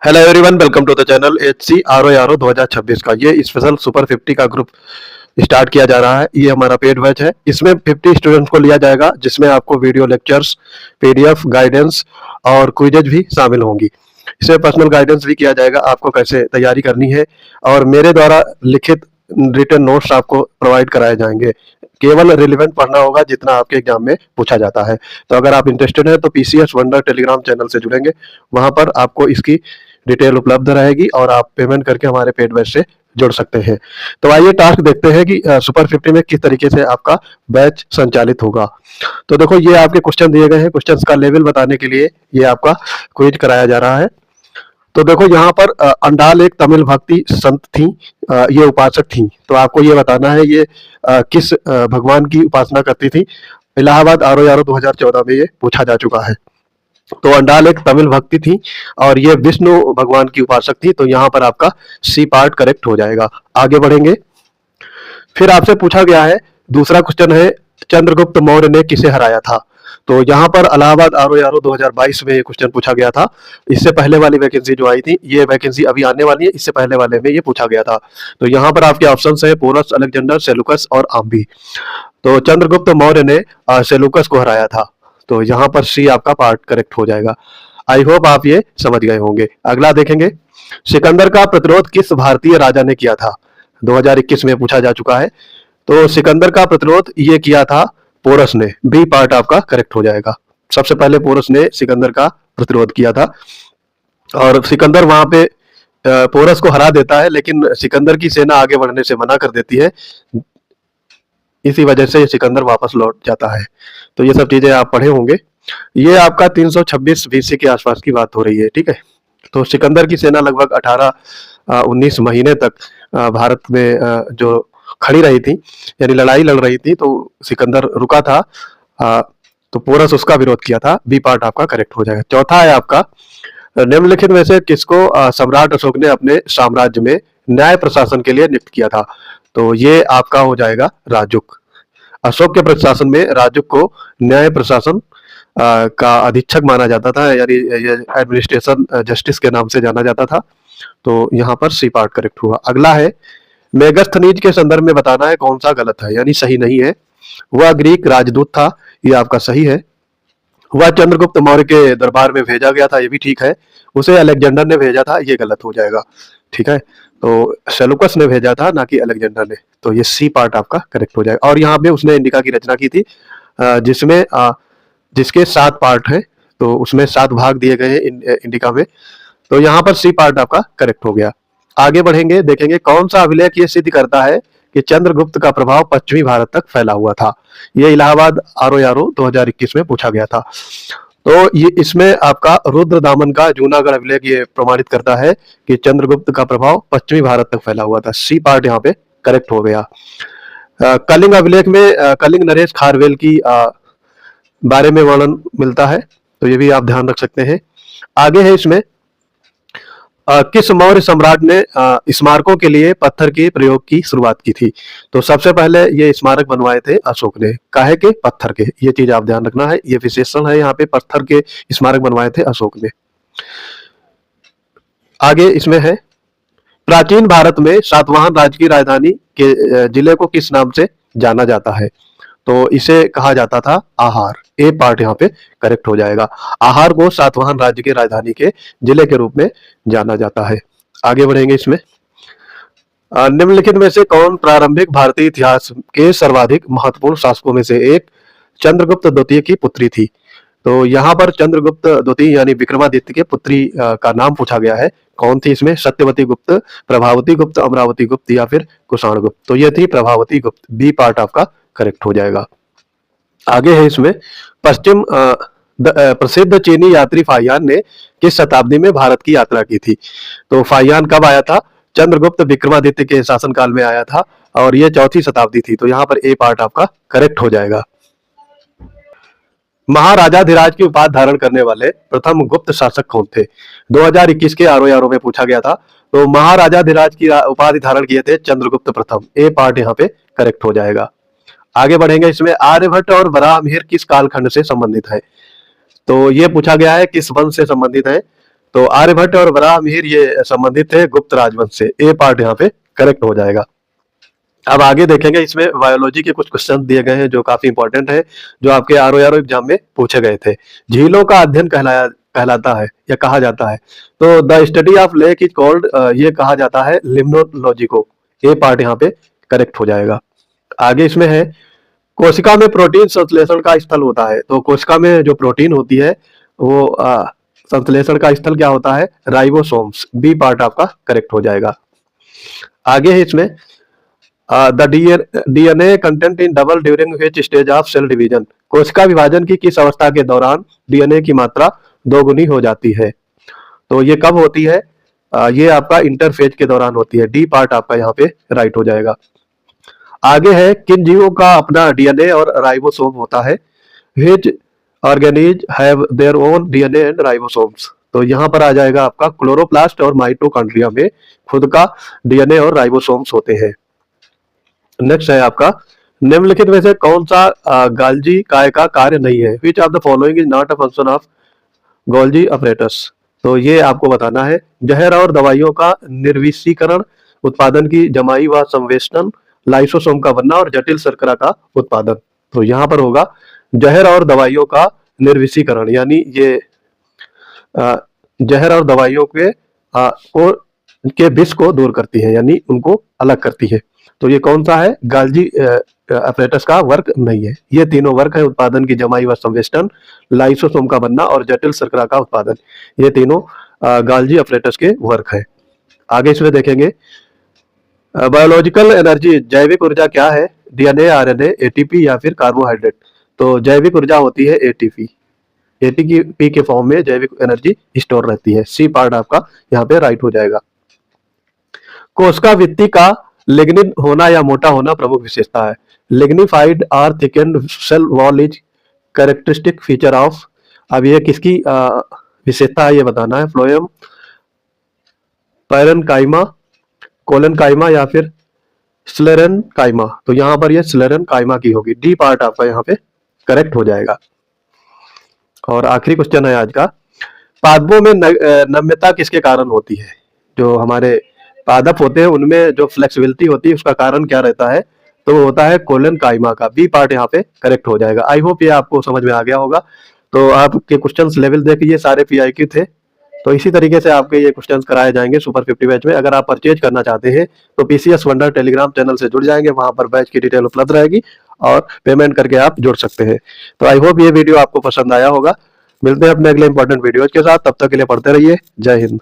Hello everyone, welcome to the channel H C R O 2026 का ये special super 50 का group start किया जा रहा है। ये हमारा पेड बैच है। इसमें 50 स्टूडेंट्स को लिया जाएगा, जिसमें आपको वीडियो लेक्चर्स, पीडीएफ, गाइडेंस और क्विजेज भी शामिल होंगी। इसमें पर्सनल गाइडेंस भी किया जाएगा, आपको कैसे तैयारी करनी है, और मेरे द्वारा लिखित रिटन नोट्स आपको प्रोवाइड कराए जाएंगे। केवल रिलेवेंट पढ़ना होगा जितना आपके एग्जाम में पूछा जाता है। तो अगर आप इंटरेस्टेड हैं तो पीसीएस वंडर टेलीग्राम चैनल से जुड़ेंगे, वहां पर आपको इसकी डिटेल उपलब्ध रहेगी और आप पेमेंट करके हमारे पेड बैच से जुड़ सकते हैं। तो आइए टास्क देखते हैं कि सुपर 50 में किस तरीके से आपका बैच संचालित होगा। तो देखो, ये आपके क्वेश्चन दिए गए हैं। क्वेश्चंस का लेवल बताने के लिए ये आपका क्विज कराया जा रहा है। तो देखो, यहाँ पर अंडाल एक तमिल भक्ति संत थी, ये उपासक थी। तो आपको ये बताना है ये किस भगवान की उपासना करती थी। इलाहाबाद आर ओ 2014 में ये पूछा जा चुका है। तो अंडाल एक तमिल भक्ति थी और ये विष्णु भगवान की उपासक थी। तो यहाँ पर आपका सी पार्ट करेक्ट हो जाएगा। आगे बढ़ेंगे। फिर आपसे पूछा गया है, दूसरा क्वेश्चन है, चंद्रगुप्त मौर्य ने किसे हराया था। तो यहाँ पर इलाहाबाद आर ओ 2022 में ये क्वेश्चन पूछा गया था। इससे पहले वाली वैकेंसी जो आई थी, ये वैकेंसी अभी आने वाली है, इससे पहले वाले में ये पूछा गया था। तो यहाँ पर आपके ऑप्शन है पोरस, अलेक्जेंडर, सेलुकस और आम्बी। तो चंद्रगुप्त मौर्य ने सेलुकस को हराया था। तो यहाँ पर सी आपका पार्ट करेक्ट हो जाएगा। आई होप आप ये समझ गए होंगे। अगला देखेंगे, सिकंदर का प्रतिरोध किस भारतीय राजा ने किया था। 2021 में पूछा जा चुका है। तो सिकंदर का प्रतिरोध ये किया था पोरस ने। बी पार्ट आपका करेक्ट हो जाएगा। सबसे पहले पोरस ने सिकंदर का प्रतिरोध किया था और सिकंदर वहां पे पोरस को हरा देता है, लेकिन सिकंदर की सेना आगे बढ़ने से मना कर देती है। इसी वजह से सिकंदर वापस लौट जाता है। तो ये सब चीजें आप पढ़े होंगे। ये आपका 326 बीसी के आसपास की बात हो रही है, ठीक है। तो सिकंदर की सेना लगभग 18-19 महीने तक भारत में जो खड़ी रही थी, यानी लड़ाई लड़ रही थी। तो सिकंदर रुका था, तो पोरस उसका विरोध किया था। बी पार्ट आपका करेक्ट हो जाएगा। चौथा है आपका, निम्नलिखित में से किसको सम्राट अशोक ने अपने साम्राज्य में न्याय प्रशासन के लिए नियुक्त किया था। तो ये आपका हो जाएगा राजुक। अशोक के प्रशासन में राजुक को न्याय प्रशासन का अधीक्षक माना जाता था, यानी ये एडमिनिस्ट्रेशन जस्टिस के नाम से जाना जाता था। तो यहाँ पर सी पार्ट करेक्ट हुआ। अगला है, मेगस्थनीज के संदर्भ में बताना है कौन सा गलत है, यानी सही नहीं है। वह ग्रीक राजदूत था, ये आपका सही है। वह चंद्रगुप्त मौर्य के दरबार में भेजा गया था, ये भी ठीक है। उसे अलेक्जेंडर ने भेजा था, ये गलत हो जाएगा, ठीक है। तो सेलुकस ने भेजा था, ना कि अलेक्जेंडर ने। तो ये सी पार्ट आपका करेक्ट हो जाएगा। और यहाँ पे उसने इंडिका की रचना की थी, जिसमें जिसके 7 पार्ट हैं। तो उसमें 7 भाग दिए गए हैं इंडिका में। तो यहाँ पर सी पार्ट आपका करेक्ट हो गया। आगे बढ़ेंगे, देखेंगे कौन सा अभिलेख ये सिद्ध करता है कि चंद्रगुप्त का प्रभाव पश्चिमी भारत तक फैला हुआ था। ये इलाहाबाद आर ओ 2021 में पूछा गया था। तो ये इसमें आपका रुद्र दामन का जूनागढ़ अभिलेख ये प्रमाणित करता है कि चंद्रगुप्त का प्रभाव पश्चिमी भारत तक फैला हुआ था। सी पार्ट यहाँ पे करेक्ट हो गया। कलिंग अभिलेख में कलिंग नरेश खारवेल की बारे में वर्णन मिलता है, तो ये भी आप ध्यान रख सकते हैं। आगे है इसमें, किस मौर्य सम्राट ने स्मारकों के लिए पत्थर के प्रयोग की शुरुआत की थी। तो सबसे पहले ये स्मारक बनवाए थे अशोक ने। काहे के? पत्थर के। ये चीज आप ध्यान रखना है, ये विशेषण है यहाँ पे, पत्थर के स्मारक बनवाए थे अशोक ने। आगे इसमें है, प्राचीन भारत में सातवाहन राज्य की राजधानी के जिले को किस नाम से जाना जाता है। तो इसे कहा जाता था आहार। ए पार्ट यहाँ पे करेक्ट हो जाएगा। आहार को सातवाहन राज्य की राजधानी के जिले के रूप में जाना जाता है। आगे बढ़ेंगे इसमें, निम्नलिखित में से कौन प्रारंभिक भारतीय इतिहास के सर्वाधिक महत्वपूर्ण शासकों में से एक चंद्रगुप्त द्वितीय की पुत्री थी। तो यहाँ पर चंद्रगुप्त द्वितीय यानी विक्रमादित्य के पुत्री का नाम पूछा गया है। कौन थी इसमें? सत्यवती गुप्त, प्रभावती गुप्त, अमरावती गुप्त या फिर कुषाण गुप्त। तो ये थी प्रभावती गुप्त। बी पार्ट आपका करेक्ट हो जाएगा। आगे है इसमें, पश्चिम प्रसिद्ध चीनी यात्री फाहियान ने किस शताब्दी में भारत की यात्रा की थी। तो फाहियान कब आया था? चंद्रगुप्त विक्रमादित्य के शासनकाल में आया था और ये 4वीं शताब्दी थी। तो यहाँ पर ए पार्ट आपका करेक्ट हो जाएगा। महाराजाधिराज की उपाधि धारण करने वाले प्रथम गुप्त शासक कौन थे? 2021 के आरओ में पूछा गया था। तो महाराजाधिराज की उपाधि धारण किए थे चंद्रगुप्त प्रथम। ए पार्ट यहाँ पे करेक्ट हो जाएगा। आगे बढ़ेंगे इसमें, आर्यभट्ट और वराहमिहिर किस कालखंड से संबंधित है। तो ये पूछा गया है किस वंश से संबंधित है। तो आर्यभट्ट और वराहमिहिर ये संबंधित थे गुप्त राजवंश से, ए पार्ट यहाँ पे करेक्ट हो जाएगा। अब आगे देखेंगे, इसमें बायोलॉजी के कुछ क्वेश्चन दिए गए हैं जो काफी इंपॉर्टेंट है, जो आपके आरओ एग्जाम में पूछे गए थे। झीलों का अध्ययन कहलाता है या कहा जाता है, तो the study of lake is called, ये कहा जाता है लिम्नोलॉजी को, ये पार्ट यहाँ पे करेक्ट हो जाएगा। आगे इसमें है, कोशिका में प्रोटीन संश्लेषण का स्थल होता है, तो कोशिका में जो प्रोटीन होती है वो संश्लेषण का स्थल क्या होता है, राइबोसोम्स, बी पार्ट आपका करेक्ट हो जाएगा। आगे है इसमें, the DNA content in double during which stage of cell division, कोशिका विभाजन की किस अवस्था के दौरान डीएनए की मात्रा दोगुनी हो जाती है, तो ये कब होती है, ये आपका इंटरफेज के दौरान होती है, डी पार्ट आपका यहाँ पे राइट हो जाएगा। आगे है, किन जीवों का अपना डीएनए और राइबोसोम होता है, which organisms have their own DNA and ribosomes, तो यहाँ पर आ जाएगा आपका क्लोरोप्लास्ट और माइटोकॉन्ड्रिया में खुद का डीएनए और राइबोसोम्स होते हैं। नेक्स्ट है आपका, निम्नलिखित में से कौन सा गाल्जी काय का कार्य नहीं है, which of the following is not a function of Golgi apparatus, तो ये आपको बताना है, जहर और दवाइयों का निर्विषीकरण, उत्पादन की जमाई व संवेष्टन, लाइसोसोम का बनना और जटिल शर्करा का उत्पादन, तो यहाँ पर होगा जहर और दवाइयों का निर्विषीकरण, यानी ये जहर और दवाइयों के विष को दूर करती है, यानी उनको अलग करती है, तो ये कौन सा है, गाल्जी अपरेटस का वर्क नहीं है। ये तीनों वर्क है, उत्पादन की जमाई व संवेष्टन, लाइसोसोम का बनना और जटिल शर्करा का उत्पादन, ये तीनों गाल्जी अपरेटस के वर्क है। आगे इसमें देखेंगे, बायोलॉजिकल एनर्जी, जैविक ऊर्जा क्या है, डीएनए, आरएनए, एटीपी या फिर कार्बोहाइड्रेट, तो जैविक ऊर्जा होती है एटीपी, एटीपी के फॉर्म में जैविक एनर्जी स्टोर रहती है, सी पार्ट आपका यहाँ पे राइट हो जाएगा। कोशिका भित्ति का लिग्निन होना या मोटा होना प्रमुख विशेषता है, लिग्निफाइड और thickened cell wall is characteristic feature of, अब ये किसकी विशेषता है ये बताना है, फ्लोएम पैरेनकाइमा, कोलेनकाइमा या फिर स्लेरेनकाइमा, तो यहाँ पर ये स्लेरेनकाइमा की होगी, डी पार्ट आपका यहाँ पे करेक्ट हो जाएगा। और आखिरी क्वेश्चन है आज का, पादपों में नम्यता किसके कारण होती है, जो हमारे पादप होते हैं उनमें जो फ्लेक्सिबिलिटी होती है उसका कारण क्या रहता है, तो वो होता है कोलेनकाइमा का, बी पार्ट यहाँ पे करेक्ट हो जाएगा। आई होप ये आपको समझ में आ गया होगा। तो आपके क्वेश्चंस लेवल देखिए, ये सारे पीआईक्यू थे, तो इसी तरीके से आपके ये क्वेश्चंस कराए जाएंगे सुपर 50 बैच में। अगर आप परचेज करना चाहते हैं तो पीसीएस वंडर टेलीग्राम चैनल से जुड़ जाएंगे, वहां पर बैच की डिटेल उपलब्ध रहेगी और पेमेंट करके आप जुड़ सकते हैं। तो आई होप ये वीडियो आपको पसंद आया होगा। मिलते हैं अपने अगले इंपॉर्टेंट वीडियोज के साथ, तब तक के लिए पढ़ते रहिए। जय हिंद।